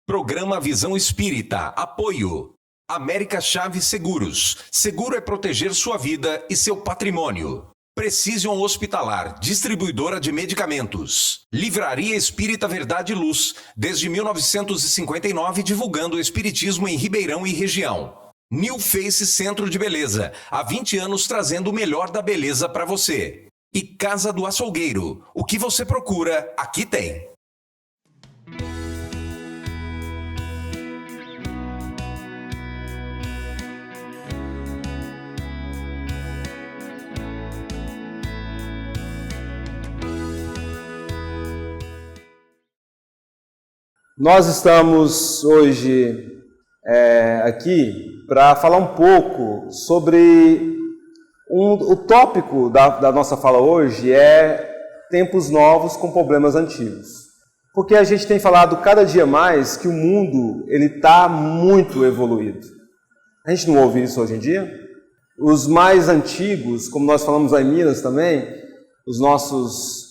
Programa Visão Espírita. Apoio. América Chaves Seguros. Seguro é proteger sua vida e seu patrimônio. Precision Hospitalar, distribuidora de medicamentos. Livraria Espírita Verdade e Luz, desde 1959 divulgando o espiritismo em Ribeirão e região. New Face Centro de Beleza, há 20 anos trazendo o melhor da beleza para você. E Casa do Açougueiro, o que você procura, aqui tem. Nós estamos hoje aqui para falar um pouco sobre o tópico da nossa fala hoje é tempos novos com problemas antigos. Porque a gente tem falado cada dia mais que o mundo está muito evoluído. A gente não ouve isso hoje em dia? Os mais antigos, como nós falamos lá em Minas também, os nossos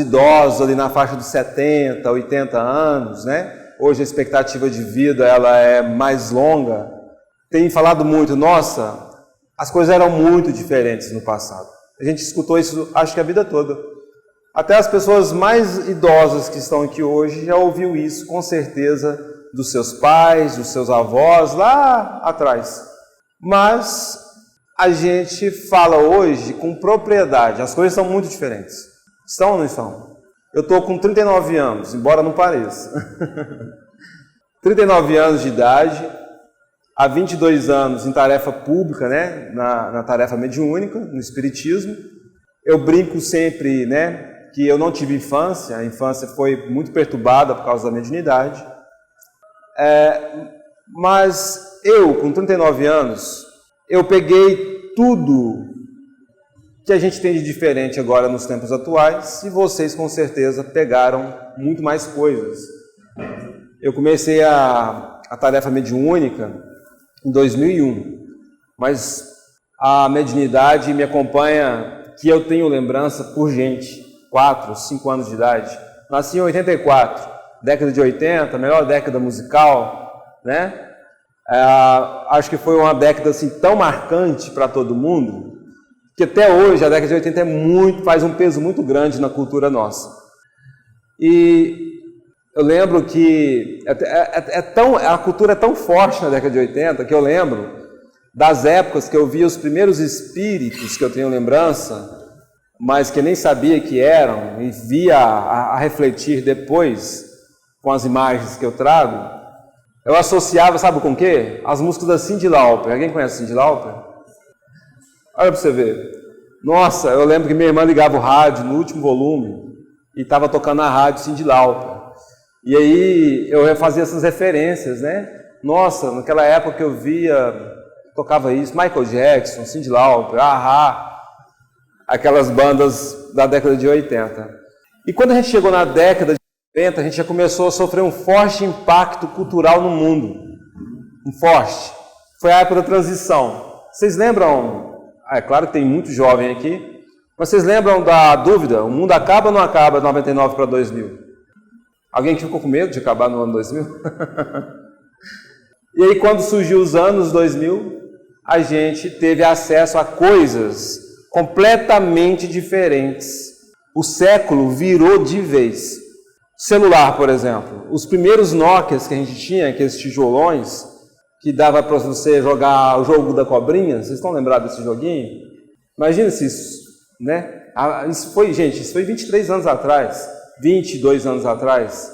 idosos ali na faixa dos 70, 80 anos, né? Hoje a expectativa de vida ela é mais longa. Tem falado muito, nossa, as coisas eram muito diferentes no passado. A gente escutou isso, acho que a vida toda. Até as pessoas mais idosas que estão aqui hoje já ouviu isso, com certeza, dos seus pais, dos seus avós, lá atrás. Mas a gente fala hoje com propriedade, as coisas são muito diferentes. Estão ou não estão? Eu estou com 39 anos, embora não pareça. 39 anos de idade, há 22 anos em tarefa pública, né? na tarefa mediúnica, no espiritismo. Eu brinco sempre, né, que eu não tive infância, a infância foi muito perturbada por causa da mediunidade. Mas eu, com 39 anos, eu peguei tudo que a gente tem de diferente agora nos tempos atuais, e vocês com certeza pegaram muito mais coisas. Eu comecei a tarefa mediúnica em 2001, mas a mediunidade me acompanha, que eu tenho lembrança por gente, 4, 5 anos de idade. Nasci em 84, década de 80, melhor década musical, né? Acho que foi uma década assim, tão marcante para todo mundo, que até hoje a década de 80 faz um peso muito grande na cultura nossa. E eu lembro que a cultura é tão forte na década de 80 que eu lembro das épocas que eu via os primeiros espíritos que eu tenho lembrança, mas que eu nem sabia que eram, e via a refletir depois com as imagens que eu trago. Eu associava, sabe com o quê? As músicas da Cyndi Lauper. Alguém conhece Cyndi Lauper? Olha para você ver. Nossa, eu lembro que minha irmã ligava o rádio no último volume e estava tocando na rádio Cyndi Lauper. E aí eu fazia essas referências, né? Nossa, naquela época eu tocava isso, Michael Jackson, Cyndi Lauper, A-ha, aquelas bandas da década de 80. E quando a gente chegou na década de 90, a gente já começou a sofrer um forte impacto cultural no mundo. Um forte. Foi a época da transição. Vocês lembram? É claro que tem muito jovem aqui, mas vocês lembram da dúvida? O mundo acaba ou não acaba de 99 para 2000? Alguém que ficou com medo de acabar no ano 2000? E aí quando surgiu os anos 2000, a gente teve acesso a coisas completamente diferentes. O século virou de vez. Celular, por exemplo. Os primeiros Nokias que a gente tinha, aqueles tijolões, que dava para você jogar o jogo da cobrinha. Vocês estão lembrados desse joguinho? Imagina se isso, né? Isso foi 23 anos atrás, 22 anos atrás.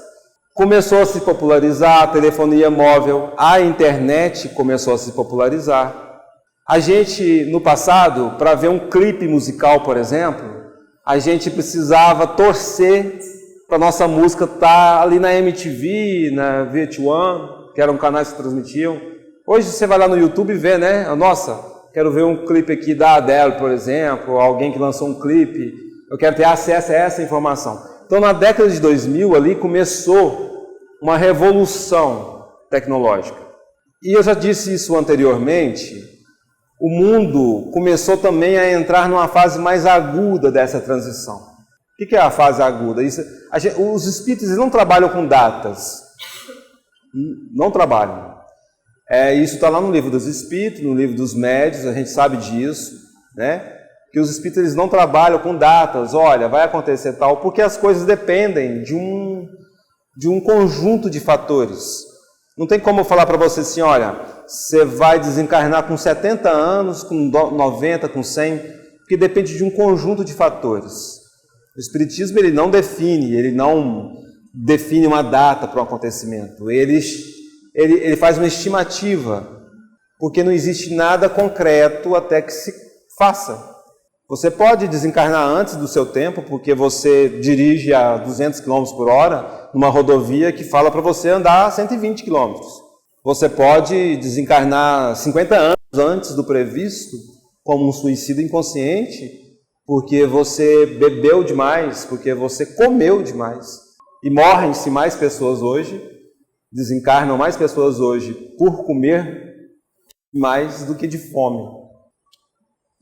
Começou a se popularizar a telefonia móvel, a internet começou a se popularizar. A gente, no passado, para ver um clipe musical, por exemplo, a gente precisava torcer para a nossa música estar ali na MTV, na VH1, que eram canais que transmitiam. Hoje você vai lá no YouTube e vê, né? Nossa, quero ver um clipe aqui da Adele, por exemplo, alguém que lançou um clipe, eu quero ter acesso a essa informação. Então, na década de 2000, ali começou uma revolução tecnológica. E eu já disse isso anteriormente, o mundo começou também a entrar numa fase mais aguda dessa transição. O que é a fase aguda? Os espíritos não trabalham com datas. Não trabalham. Isso está lá no livro dos Espíritos, no livro dos Médiuns, a gente sabe disso, né? Que os Espíritos eles não trabalham com datas, olha, vai acontecer tal, porque as coisas dependem de um conjunto de fatores. Não tem como eu falar para você assim, olha, você vai desencarnar com 70 anos, com 90, com 100, porque depende de um conjunto de fatores. O Espiritismo ele não define uma data para um acontecimento, ele faz uma estimativa, porque não existe nada concreto até que se faça. Você pode desencarnar antes do seu tempo, porque você dirige a 200 km por hora numa rodovia que fala para você andar a 120 km. Você pode desencarnar 50 anos antes do previsto, como um suicídio inconsciente, porque você bebeu demais, porque você comeu demais. E morrem-se mais pessoas hoje, desencarnam mais pessoas hoje por comer mais do que de fome.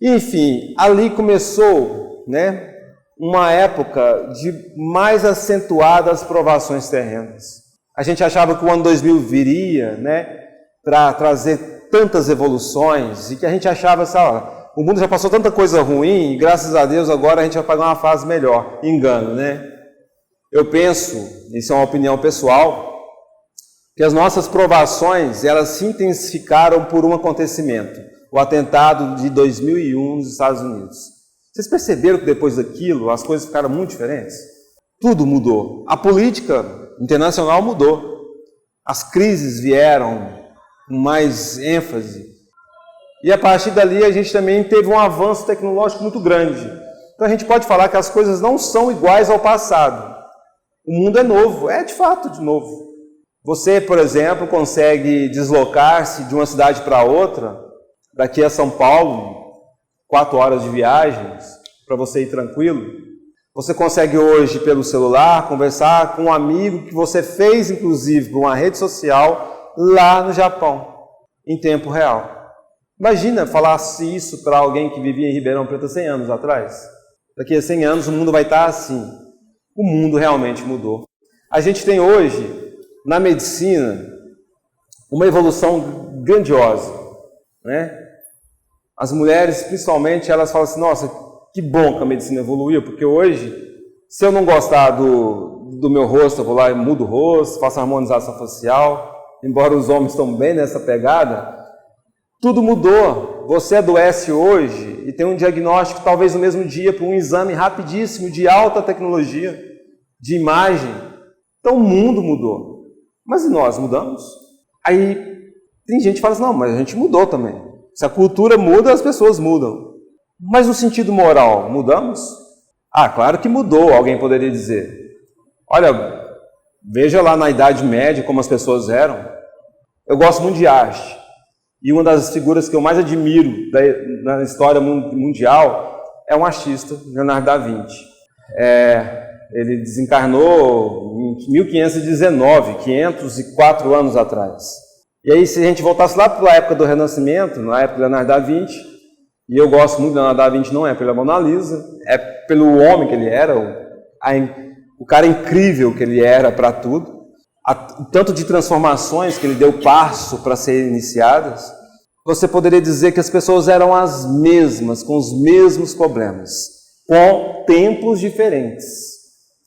Enfim, ali começou, né, uma época de mais acentuadas provações terrenas. A gente achava que o ano 2000 viria, né, para trazer tantas evoluções, e que a gente achava, sabe, o mundo já passou tanta coisa ruim, e graças a Deus agora a gente vai pagar uma fase melhor. Engano, né? Eu penso, isso é uma opinião pessoal, que as nossas provações, elas se intensificaram por um acontecimento. O atentado de 2001 nos Estados Unidos. Vocês perceberam que depois daquilo as coisas ficaram muito diferentes? Tudo mudou. A política internacional mudou. As crises vieram com mais ênfase. E a partir dali a gente também teve um avanço tecnológico muito grande. Então a gente pode falar que as coisas não são iguais ao passado. O mundo é novo, de fato de novo. Você, por exemplo, consegue deslocar-se de uma cidade para outra, daqui a São Paulo, 4 horas de viagens, para você ir tranquilo. Você consegue hoje, pelo celular, conversar com um amigo que você fez, inclusive, por uma rede social, lá no Japão, em tempo real. Imagina falasse isso para alguém que vivia em Ribeirão Preto 100 anos atrás. Daqui a 100 anos o mundo vai estar assim. O mundo realmente mudou. A gente tem hoje, na medicina, uma evolução grandiosa, né? As mulheres, principalmente, elas falam assim, nossa, que bom que a medicina evoluiu, porque hoje, se eu não gostar do meu rosto, eu vou lá e mudo o rosto, faço harmonização facial, embora os homens estão bem nessa pegada, tudo mudou. Você adoece hoje e tem um diagnóstico, talvez no mesmo dia, para um exame rapidíssimo, de alta tecnologia, de imagem. Então o mundo mudou. Mas e nós mudamos? Aí tem gente que fala assim, não, mas a gente mudou também. Se a cultura muda, as pessoas mudam. Mas no sentido moral, mudamos? Claro que mudou, alguém poderia dizer. Olha, veja lá na Idade Média como as pessoas eram. Eu gosto muito de arte. E uma das figuras que eu mais admiro na história mundial é um artista, Leonardo da Vinci. Ele desencarnou em 1519, 504 anos atrás. E aí, se a gente voltasse lá para a época do Renascimento, na época de Leonardo da Vinci, e eu gosto muito de Leonardo da Vinci, não é pela Mona Lisa, é pelo homem que ele era, o cara incrível que ele era para tudo, o tanto de transformações que ele deu passo para serem iniciadas. Você poderia dizer que as pessoas eram as mesmas, com os mesmos problemas, com tempos diferentes,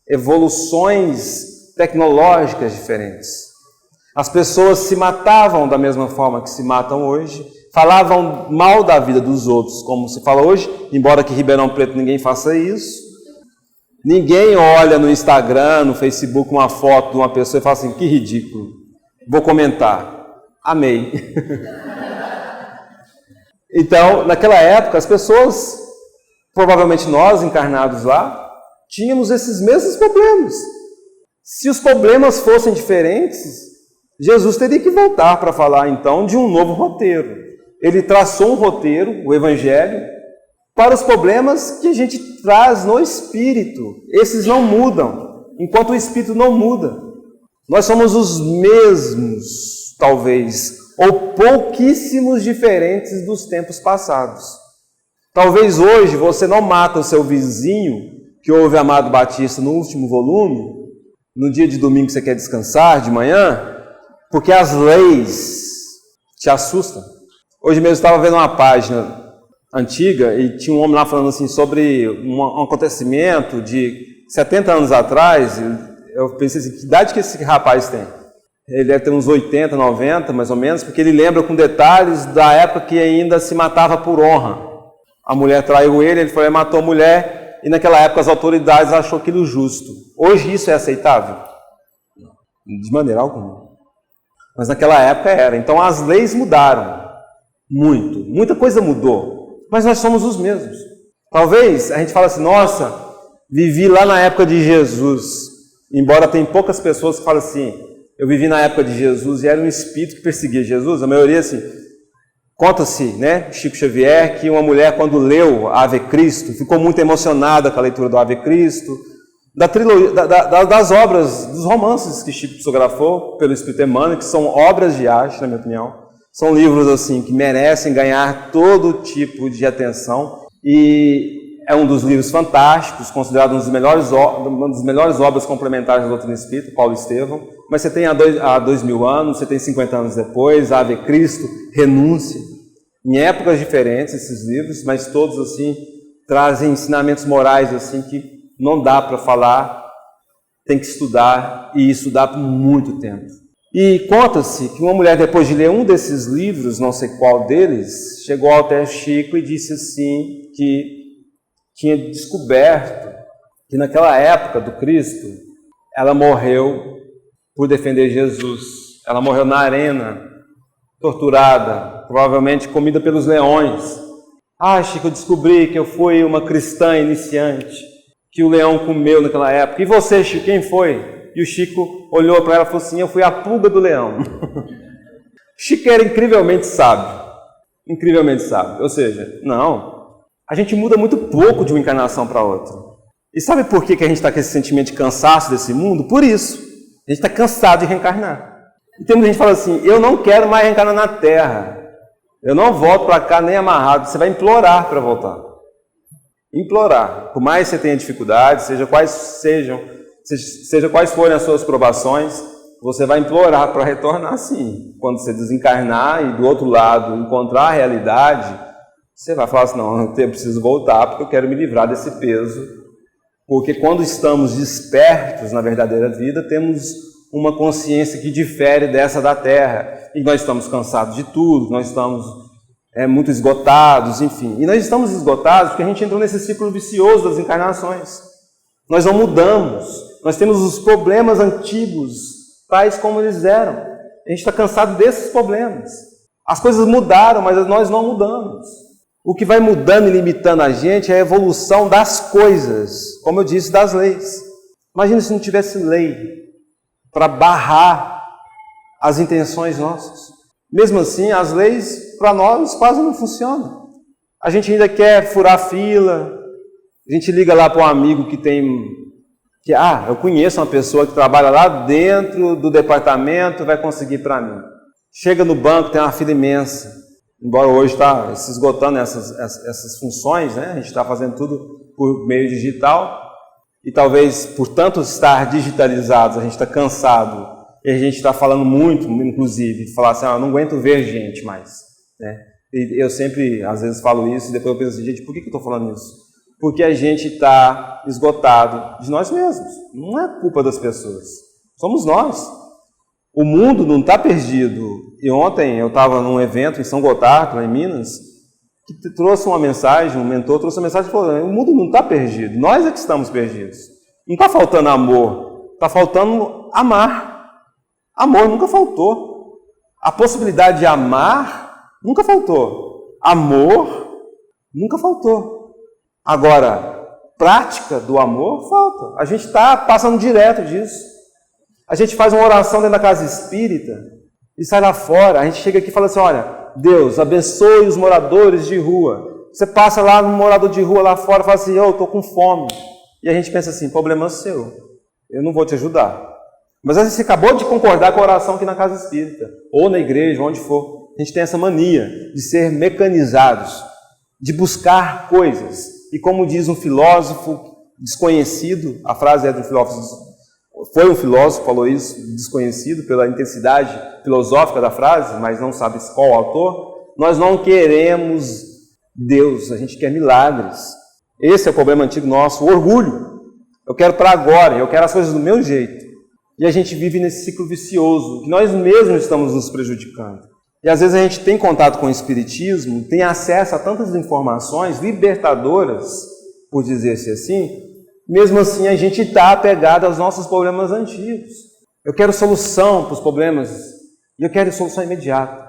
evoluções tecnológicas diferentes. As pessoas se matavam da mesma forma que se matam hoje, falavam mal da vida dos outros, como se fala hoje, embora que em Ribeirão Preto ninguém faça isso. Ninguém olha no Instagram, no Facebook, uma foto de uma pessoa e fala assim, que ridículo, vou comentar. Amei. Então, naquela época, as pessoas, provavelmente nós encarnados lá, tínhamos esses mesmos problemas. Se os problemas fossem diferentes, Jesus teria que voltar para falar, então, de um novo roteiro. Ele traçou um roteiro, o Evangelho, para os problemas que a gente traz no Espírito. Esses não mudam, enquanto o Espírito não muda. Nós somos os mesmos, talvez, ou pouquíssimos diferentes dos tempos passados. Talvez hoje você não mata o seu vizinho, que ouve Amado Batista no último volume, no dia de domingo que você quer descansar, de manhã, Porque as leis te assustam. Hoje mesmo eu estava vendo uma página antiga e tinha um homem lá falando assim sobre um acontecimento de 70 anos atrás. Eu pensei assim, que idade que esse rapaz tem? Ele deve ter uns 80, 90 mais ou menos, porque ele lembra com detalhes da época que ainda se matava por honra. A mulher traiu ele falou, ele matou a mulher, e naquela época as autoridades achou aquilo justo. Hoje isso é aceitável? De maneira alguma. Mas naquela época era. Então as leis mudaram muito. Muita coisa mudou. Mas nós somos os mesmos. Talvez a gente fale assim, nossa, vivi lá na época de Jesus. Embora tem poucas pessoas que falam assim, eu vivi na época de Jesus e era um espírito que perseguia Jesus. A maioria assim, conta-se, né, Chico Xavier, que uma mulher quando leu Ave Cristo, ficou muito emocionada com a leitura do Ave Cristo, da trilogia, das obras, dos romances que Chico psicografou pelo Espírito Emmanuel, que são obras de arte, na minha opinião. São livros assim que merecem ganhar todo tipo de atenção e é um dos livros fantásticos, considerado uma das melhores obras complementares da doutrina espírita, Paulo Estevão. Mas você tem há 2000 anos, você tem 50 anos depois, Ave Cristo, Renúncia. Em épocas diferentes esses livros, mas todos assim trazem ensinamentos morais assim que não dá para falar, tem que estudar e estudar por muito tempo. E conta-se que uma mulher, depois de ler um desses livros, não sei qual deles, chegou até Chico e disse assim que tinha descoberto que naquela época do Cristo, ela morreu por defender Jesus. Ela morreu na arena, torturada, provavelmente comida pelos leões. Ah, Chico, eu descobri que eu fui uma cristã iniciante, que o leão comeu naquela época. E você, Chico, quem foi? E o Chico olhou para ela e falou assim, eu fui a pulga do leão. Chico era incrivelmente sábio. Incrivelmente sábio. Ou seja, não, a gente muda muito pouco de uma encarnação para outra. E sabe por que a gente está com esse sentimento de cansaço desse mundo? Por isso. A gente está cansado de reencarnar. E tem muita gente que fala assim, eu não quero mais reencarnar na Terra. Eu não volto para cá nem amarrado. Você vai implorar para voltar. Implorar. Por mais que você tenha dificuldades, seja quais forem as suas provações, você vai implorar para retornar sim. Quando você desencarnar e do outro lado encontrar a realidade, você vai falar assim, não, eu preciso voltar porque eu quero me livrar desse peso. Porque quando estamos despertos na verdadeira vida, temos uma consciência que difere dessa da Terra. E nós estamos cansados de tudo, nós estamos muito esgotados, enfim. E nós estamos esgotados porque a gente entrou nesse ciclo vicioso das encarnações. Nós não mudamos, nós temos os problemas antigos, tais como eles eram. A gente está cansado desses problemas. As coisas mudaram, mas nós não mudamos. O que vai mudando e limitando a gente é a evolução das coisas, como eu disse, das leis. Imagina se não tivesse lei para barrar as intenções nossas. Mesmo assim, as leis para nós quase não funcionam. A gente ainda quer furar fila, a gente liga lá para um amigo eu conheço uma pessoa que trabalha lá dentro do departamento, vai conseguir para mim. Chega no banco, tem uma fila imensa. Embora hoje está se esgotando essas funções, né? A gente está fazendo tudo por meio digital e talvez por tanto estar digitalizados, a gente está cansado e a gente está falando muito, inclusive, de falar assim, eu não aguento ver gente mais. Né? E eu sempre, às vezes, falo isso e depois eu penso assim, gente, por que eu estou falando isso? Porque a gente está esgotado de nós mesmos, não é culpa das pessoas, somos nós. O mundo não está perdido. E ontem eu estava num evento em São Gotardo, lá em Minas, que trouxe uma mensagem, um mentor trouxe uma mensagem e falou, o mundo não está perdido, nós é que estamos perdidos. Não está faltando amor, está faltando amar. Amor nunca faltou. A possibilidade de amar nunca faltou. Amor nunca faltou. Agora, prática do amor falta. A gente está passando direto disso. A gente faz uma oração dentro da casa espírita e sai lá fora. A gente chega aqui e fala assim, olha, Deus, abençoe os moradores de rua. Você passa lá no morador de rua lá fora e fala assim, eu estou com fome. E a gente pensa assim, problema seu, eu não vou te ajudar. Mas você acabou de concordar com a oração aqui na casa espírita, ou na igreja, onde for. A gente tem essa mania de ser mecanizados, de buscar coisas. E como diz um filósofo desconhecido, a frase é do filósofo Foi um filósofo que falou isso, desconhecido pela intensidade filosófica da frase, mas não sabe qual o autor. Nós não queremos Deus, a gente quer milagres. Esse é o problema antigo nosso, o orgulho. Eu quero para agora, eu quero as coisas do meu jeito. E a gente vive nesse ciclo vicioso, que nós mesmos estamos nos prejudicando. E às vezes a gente tem contato com o Espiritismo, tem acesso a tantas informações libertadoras, por dizer-se assim, mesmo assim a gente está apegado aos nossos problemas antigos. Eu quero solução para os problemas, e eu quero solução imediata.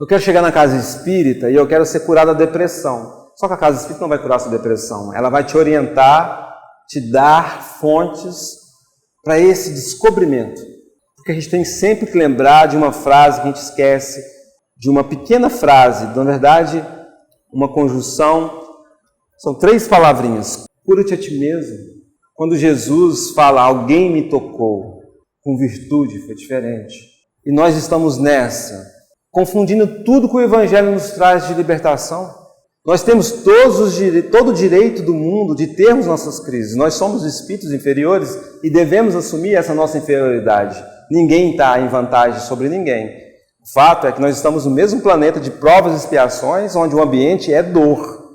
Eu quero chegar na casa espírita e eu quero ser curado da depressão. Só que a casa espírita não vai curar a sua depressão, ela vai te orientar, te dar fontes para esse descobrimento. Porque a gente tem sempre que lembrar de uma frase que a gente esquece, de uma pequena frase, na verdade, uma conjunção, são 3 palavrinhas. Cura-te a ti mesmo. Quando Jesus fala, alguém me tocou, com virtude, foi diferente. E nós estamos nessa, confundindo tudo que o Evangelho nos traz de libertação. Nós temos todo o direito do mundo de termos nossas crises. Nós somos espíritos inferiores e devemos assumir essa nossa inferioridade. Ninguém está em vantagem sobre ninguém. O fato é que nós estamos no mesmo planeta de provas e expiações, onde o ambiente é dor.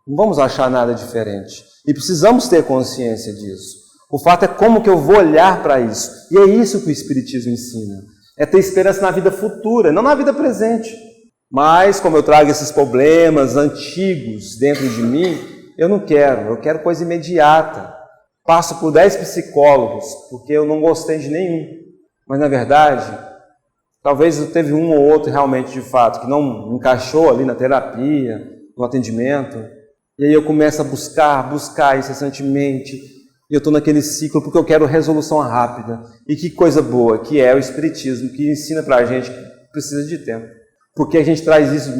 Não vamos achar nada diferente. E precisamos ter consciência disso. O fato é como que eu vou olhar para isso. E é isso que o Espiritismo ensina. É ter esperança na vida futura, não na vida presente. Mas, como eu trago esses problemas antigos dentro de mim, eu quero coisa imediata. Passo por 10 psicólogos, porque eu não gostei de nenhum. Mas, na verdade, talvez teve um ou outro realmente, de fato, que não encaixou ali na terapia, no atendimento. E aí eu começo a buscar incessantemente. E eu estou naquele ciclo porque eu quero resolução rápida. E que coisa boa que é o Espiritismo, que ensina para a gente que precisa de tempo. Porque a gente traz isso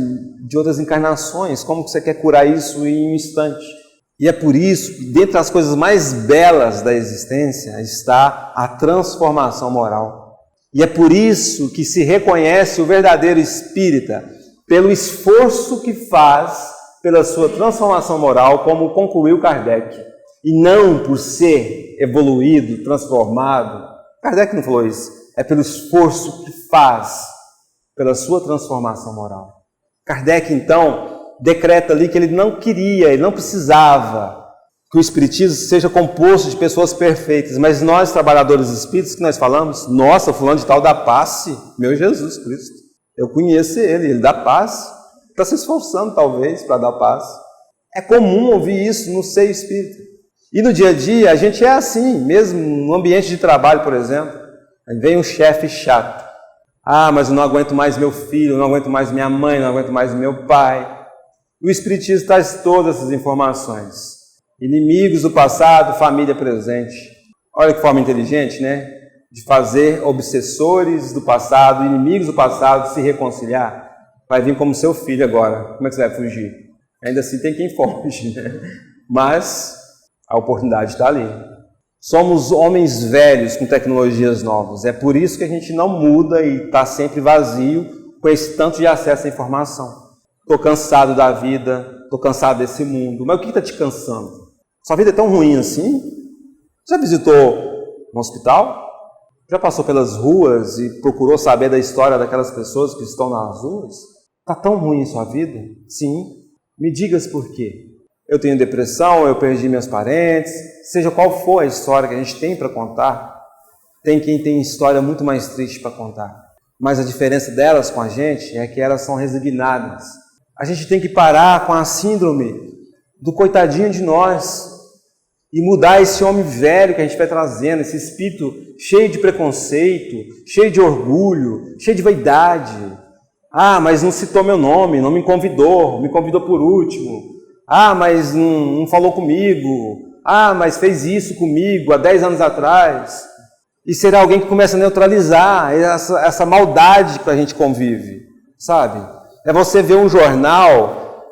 de outras encarnações. Como que você quer curar isso em um instante? E é por isso que, dentre as coisas mais belas da existência, está a transformação moral. E é por isso que se reconhece o verdadeiro espírita, pelo esforço que faz pela sua transformação moral, como concluiu Kardec. E não por ser evoluído, transformado. Kardec não falou isso. É pelo esforço que faz pela sua transformação moral. Kardec, então, decreta ali que ele não queria, ele não precisava que o Espiritismo seja composto de pessoas perfeitas, mas nós, trabalhadores espíritas, que nós falamos, nossa, fulano de tal dá passe, meu Jesus Cristo, eu conheço ele dá passe, está se esforçando talvez para dar passe. É comum ouvir isso no seio espírita. E no dia a dia, a gente é assim, mesmo no ambiente de trabalho, por exemplo, aí vem um chefe chato. Ah, mas eu não aguento mais meu filho, eu não aguento mais minha mãe, eu não aguento mais meu pai. O Espiritismo traz todas essas informações. Inimigos do passado, família presente. Olha que forma inteligente, né? De fazer obsessores do passado, inimigos do passado se reconciliar. Vai vir como seu filho agora. Como é que você vai fugir? Ainda assim tem quem foge, né? Mas a oportunidade está ali. Somos homens velhos com tecnologias novas. É por isso que a gente não muda e está sempre vazio com esse tanto de acesso à informação. Estou cansado da vida, estou cansado desse mundo. Mas o que está te cansando? Sua vida é tão ruim assim? Já visitou um hospital? Já passou pelas ruas e procurou saber da história daquelas pessoas que estão nas ruas? Está tão ruim sua vida? Sim. Me digas por quê. Eu tenho depressão, eu perdi meus parentes, seja qual for a história que a gente tem para contar, tem quem tem história muito mais triste para contar. Mas a diferença delas com a gente é que elas são resignadas. A gente tem que parar com a síndrome do coitadinho de nós e mudar esse homem velho que a gente vai trazendo, esse espírito cheio de preconceito, cheio de orgulho, cheio de vaidade. Ah, mas não citou meu nome, não me convidou por último. Ah, mas não falou comigo. Ah, mas fez isso comigo há 10 anos atrás. E será alguém que começa a neutralizar essa maldade que a gente convive, sabe? É você ver um jornal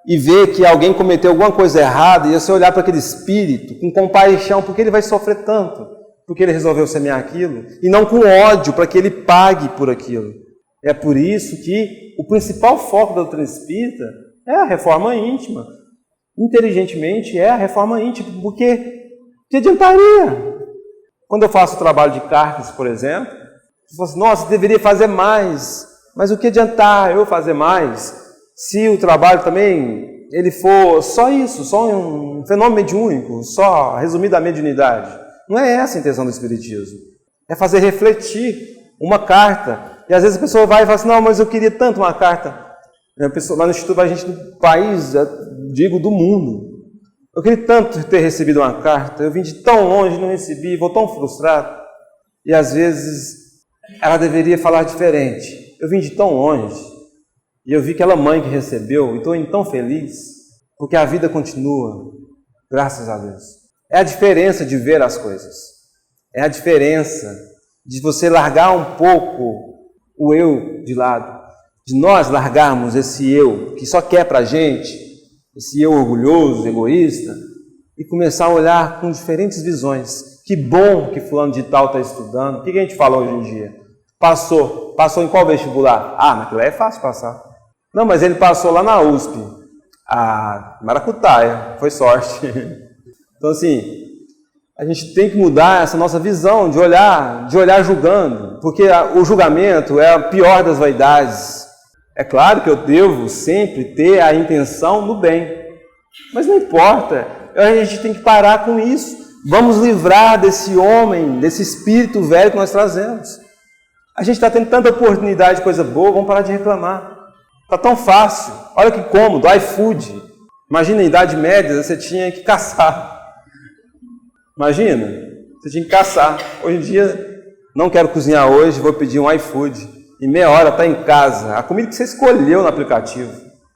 e ver que alguém cometeu alguma coisa errada e você olhar para aquele espírito com compaixão, porque ele vai sofrer tanto, porque ele resolveu semear aquilo, e não com ódio, para que ele pague por aquilo. É por isso que o principal foco da doutrina espírita é a reforma íntima. Inteligentemente é a reforma íntima, porque que adiantaria? Quando eu faço o trabalho de cartas, por exemplo, você fala assim, nossa, deveria fazer mais, mas o que adiantar eu fazer mais se o trabalho também ele for só isso, só um fenômeno mediúnico, só resumido a mediunidade? Não é essa a intenção do Espiritismo. É fazer refletir uma carta. E às vezes a pessoa vai e fala assim, não, mas eu queria tanto uma carta. A pessoa, lá no Instituto, a gente do país, digo do mundo, eu queria tanto ter recebido uma carta, eu vim de tão longe, não recebi, vou tão frustrado. E às vezes ela deveria falar diferente. Eu vim de tão longe e eu vi aquela mãe que recebeu e estou tão feliz, porque a vida continua, graças a Deus. É a diferença de ver as coisas. É a diferença de você largar um pouco o eu de lado. De nós largarmos esse eu que só quer para a gente, esse eu orgulhoso, egoísta, e começar a olhar com diferentes visões. Que bom que fulano de tal está estudando. O que a gente fala hoje em dia? Passou em qual vestibular? Ah, mas aquilo aí é fácil passar. Não, mas ele passou lá na USP. Ah, maracutaia, foi sorte. Então assim, a gente tem que mudar essa nossa visão de olhar julgando, porque o julgamento é a pior das vaidades. É claro que eu devo sempre ter a intenção do bem, mas não importa, a gente tem que parar com isso. Vamos livrar desse homem, desse espírito velho que nós trazemos. A gente está tendo tanta oportunidade de coisa boa, vamos parar de reclamar. Está tão fácil, olha que cômodo, iFood. Imagina, na Idade Média, você tinha que caçar. Imagina, você tinha que caçar. Hoje em dia, não quero cozinhar hoje, vou pedir um iFood. Em meia hora está em casa, a comida que você escolheu no aplicativo.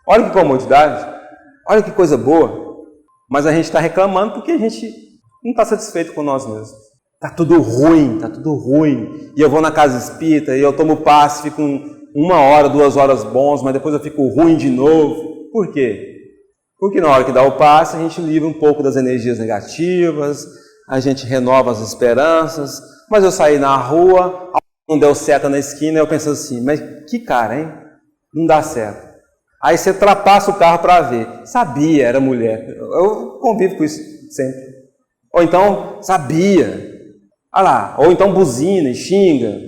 Olha que comodidade, olha que coisa boa. Mas a gente está reclamando porque a gente não está satisfeito com nós mesmos. Está tudo ruim. E eu vou na casa espírita e eu tomo passe, fico 1 hora, 2 horas bons, mas depois eu fico ruim de novo. Por quê? Porque na hora que dá o passe, a gente livra um pouco das energias negativas, a gente renova as esperanças. Mas eu saí na rua, não deu certo na esquina, eu penso assim, mas que cara, hein? Não dá certo. Aí você trapassa o carro para ver. Sabia, era mulher. Eu convivo com isso sempre. Ou então, sabia. Olha lá. Ou então buzina e xinga.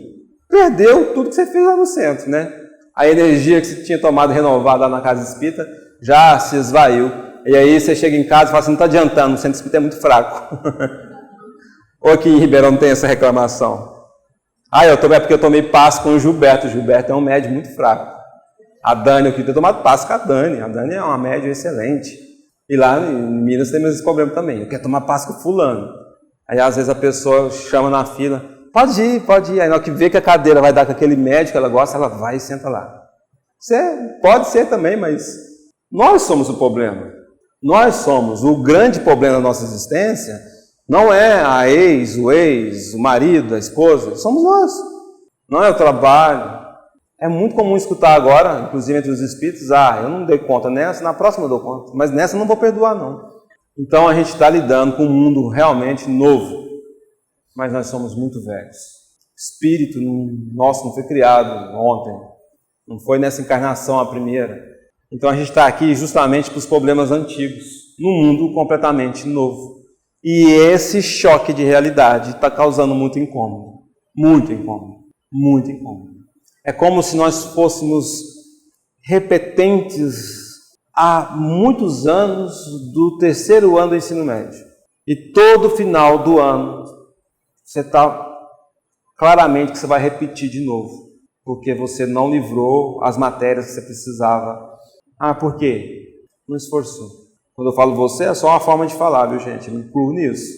Perdeu tudo que você fez lá no centro, né? A energia que você tinha tomado renovada lá na casa espírita já se esvaiu. E aí você chega em casa e fala assim, não está adiantando, o centro espírita é muito fraco. Ou aqui em Ribeirão não tem essa reclamação. É porque eu tomei passe com o Gilberto. O Gilberto é um médium muito fraco. A Dani, eu queria ter tomado passe com a Dani. A Dani é uma médium excelente. E lá em Minas tem esse problema também. Eu quero tomar passe com o fulano. Aí às vezes a pessoa chama na fila. Pode ir. Aí na hora que vê que a cadeira vai dar com aquele médico que ela gosta, ela vai e senta lá. Pode ser também, mas nós somos o problema. Nós somos. O grande problema da nossa existência não é a ex, o marido, a esposa. Somos nós. Não é o trabalho. É muito comum escutar agora, inclusive entre os espíritos, eu não dei conta nessa, na próxima eu dou conta. Mas nessa eu não vou perdoar, não. Então a gente está lidando com um mundo realmente novo. Mas nós somos muito velhos. O espírito nosso não foi criado ontem. Não foi nessa encarnação a primeira. Então a gente está aqui justamente para os problemas antigos. Num mundo completamente novo. E esse choque de realidade está causando muito incômodo. Muito incômodo. Muito incômodo. É como se nós fôssemos repetentes há muitos anos do 3º ano do ensino médio. E todo final do ano, você está claramente que você vai repetir de novo. Porque você não livrou as matérias que você precisava. Por quê? Não esforçou. Quando eu falo você, é só uma forma de falar, viu gente? Eu me incluo nisso.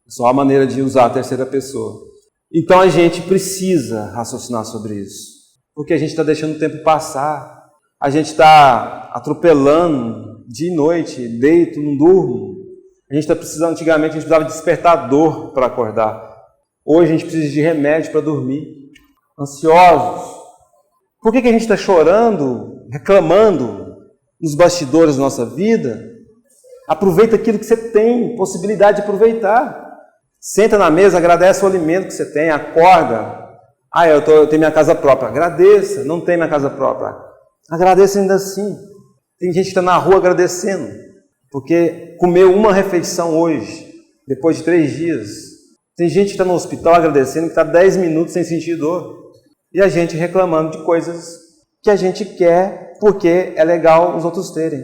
É só a maneira de usar a terceira pessoa. Então a gente precisa raciocinar sobre isso. Porque a gente está deixando o tempo passar. A gente está atropelando dia e noite, deito, não durmo. A gente está precisando, antigamente a gente precisava de despertador para acordar. Hoje a gente precisa de remédio para dormir. Ansiosos. Por que a gente está chorando, reclamando nos bastidores da nossa vida? Aproveita aquilo que você tem possibilidade de aproveitar. Senta na mesa, agradece o alimento que você tem, acorda. Eu tenho minha casa própria. Agradeça. Não tem minha casa própria. Agradeça ainda assim. Tem gente que está na rua agradecendo, porque comeu uma refeição hoje, depois de 3 dias. Tem gente que está no hospital agradecendo que está 10 minutos sem sentir dor. E a gente reclamando de coisas que a gente quer porque é legal os outros terem.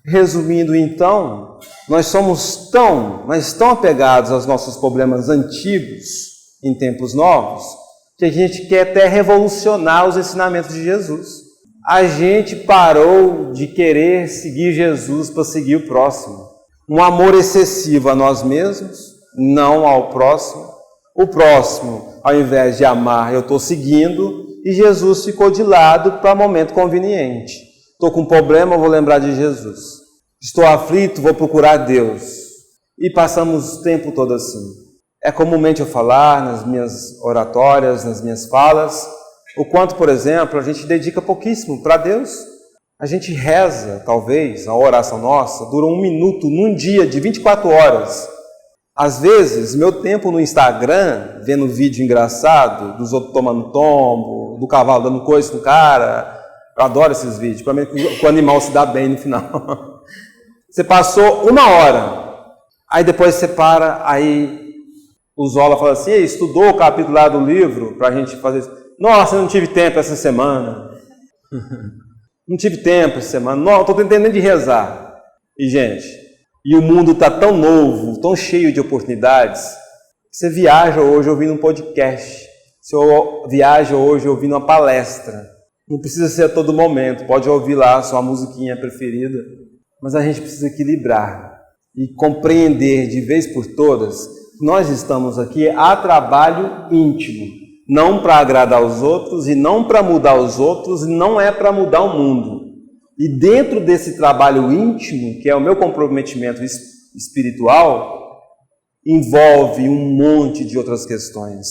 Resumindo então, nós somos mas tão apegados aos nossos problemas antigos em tempos novos, que a gente quer até revolucionar os ensinamentos de Jesus. A gente parou de querer seguir Jesus para seguir o próximo. Um amor excessivo a nós mesmos, não ao próximo. O próximo, ao invés de amar, eu estou seguindo, e Jesus ficou de lado para momento conveniente. Estou com um problema, vou lembrar de Jesus. Estou aflito, vou procurar Deus. E passamos o tempo todo assim. É comumente eu falar nas minhas oratórias, nas minhas falas, o quanto, por exemplo, a gente dedica pouquíssimo para Deus. A gente reza, talvez, a oração nossa dura 1 minuto num dia de 24 horas. Às vezes, meu tempo no Instagram, vendo vídeo engraçado, dos outros tomando tombo, do cavalo dando coice no cara, eu adoro esses vídeos, para mim que o animal se dá bem no final. Você passou 1 hora, aí depois você para, aí o Zola fala assim, estudou o capítulo lá do livro para a gente fazer isso. Nossa, eu não tive tempo essa semana. Não tive tempo essa semana. Não, estou tentando de rezar. E, gente, e o mundo está tão novo, tão cheio de oportunidades, que você viaja hoje ouvindo um podcast. Você viaja hoje ouvindo uma palestra. Não precisa ser a todo momento. Pode ouvir lá a sua musiquinha preferida. Mas a gente precisa equilibrar e compreender de vez por todas que nós estamos aqui a trabalho íntimo. Não para agradar os outros e não para mudar os outros, e não é para mudar o mundo. E dentro desse trabalho íntimo, que é o meu comprometimento espiritual, envolve um monte de outras questões.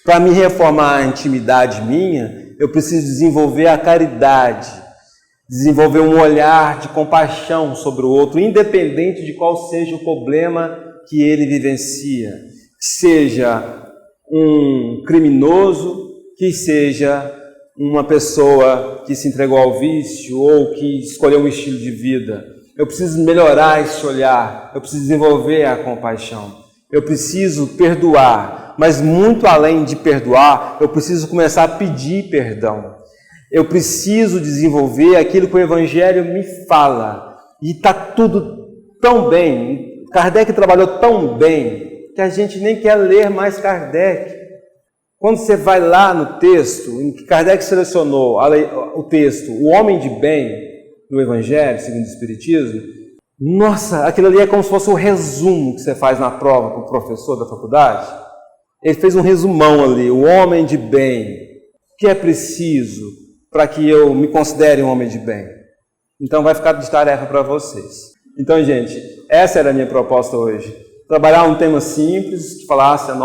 Para me reformar a intimidade minha, eu preciso desenvolver a caridade, desenvolver um olhar de compaixão sobre o outro, independente de qual seja o problema que ele vivencia. Que seja um criminoso, que seja uma pessoa que se entregou ao vício ou que escolheu um estilo de vida. Eu preciso melhorar esse olhar, eu preciso desenvolver a compaixão, eu preciso perdoar, mas muito além de perdoar, eu preciso começar a pedir perdão. Eu preciso desenvolver aquilo que o Evangelho me fala. E está tudo tão bem, Kardec trabalhou tão bem, que a gente nem quer ler mais Kardec. Quando você vai lá no texto, em que Kardec selecionou o texto, o homem de bem, no Evangelho, segundo o Espiritismo, nossa, aquilo ali é como se fosse o resumo que você faz na prova com o professor da faculdade. Ele fez um resumão ali, o homem de bem, o que é preciso para que eu me considere um homem de bem. Então vai ficar de tarefa para vocês. Então, gente, essa era a minha proposta hoje. Trabalhar um tema simples, que falasse as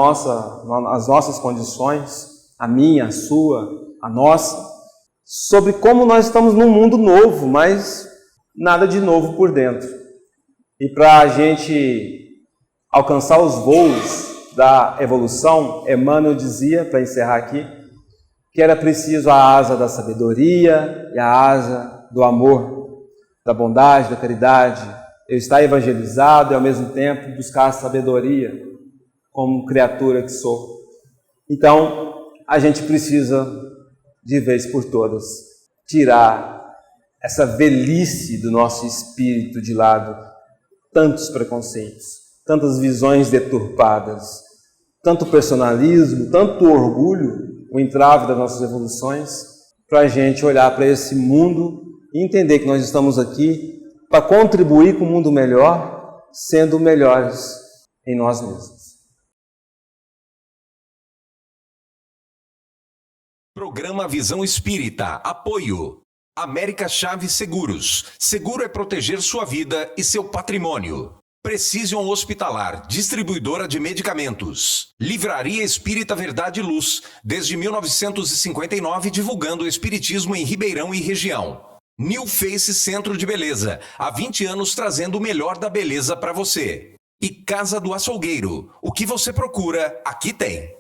nossas condições, a minha, a sua, a nossa, sobre como nós estamos num mundo novo, mas nada de novo por dentro. E para a gente alcançar os voos da evolução, Emmanuel dizia, para encerrar aqui, que era preciso a asa da sabedoria e a asa do amor, da bondade, da caridade, eu estar evangelizado e ao mesmo tempo buscar a sabedoria como criatura que sou. Então, a gente precisa, de vez por todas, tirar essa velhice do nosso espírito de lado, tantos preconceitos, tantas visões deturpadas, tanto personalismo, tanto orgulho, o entrave das nossas evoluções, para a gente olhar para esse mundo e entender que nós estamos aqui para contribuir com o mundo melhor, sendo melhores em nós mesmos. Programa Visão Espírita. Apoio. América Chaves Seguros. Seguro é proteger sua vida e seu patrimônio. Precision Hospitalar, distribuidora de medicamentos. Livraria Espírita Verdade e Luz, desde 1959 divulgando o espiritismo em Ribeirão e região. New Face Centro de Beleza, há 20 anos trazendo o melhor da beleza para você. E Casa do Açougueiro, o que você procura, aqui tem.